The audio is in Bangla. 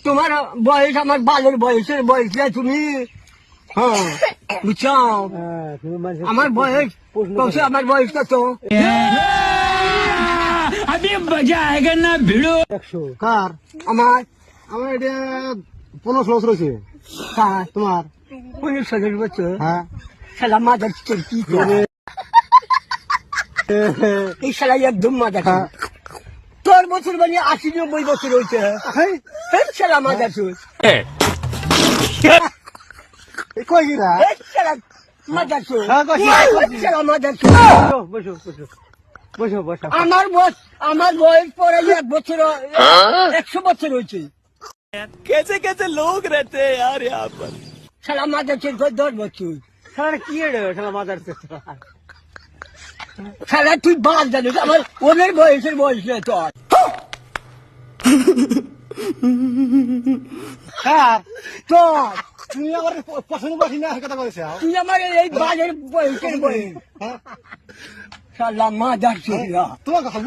তোমার বয়স আমার বালের বয়সের বয়স না তুমি। হ্যাঁ বুঝছো, আমার বয়স কত, আমার বয়স কত? अभी मजा आएगा ना भिड़ो। 100 কার? আমার আমার এটা 15 বছর হয়েছে। কার তোমার? 15 বছর। হ্যাঁ শালা মাদার কি করে এই শালা একদম মাদার। তোর বছর মানে 80-90 বছর হয়েছে। এই শালা মাদার চোর, কই গিরা? এই শালা মাদার চোর, হ্যাঁ, কইছি, কইছি। এই শালা মাদার চোর। বসো বসো বসো বসো। আমার বয়স পরে 1 বছর 100 বছর হয়েছে। कैसे कैसे लोग रहते हैं यार यहाँ पर। শালা মাদার চোর 10 বছর। শালা কি রে শালা মাদার চোদ। শালা তুই বাদ জানিস আমার ওদের বয়সের বয়স নেই তোর। কার? তোর তুমি আমার পছন্দ করছি না কথা কইছো। তুই আমার এই বালের বয়সের বয়স। শালা মাদার চোর। তোমার কথা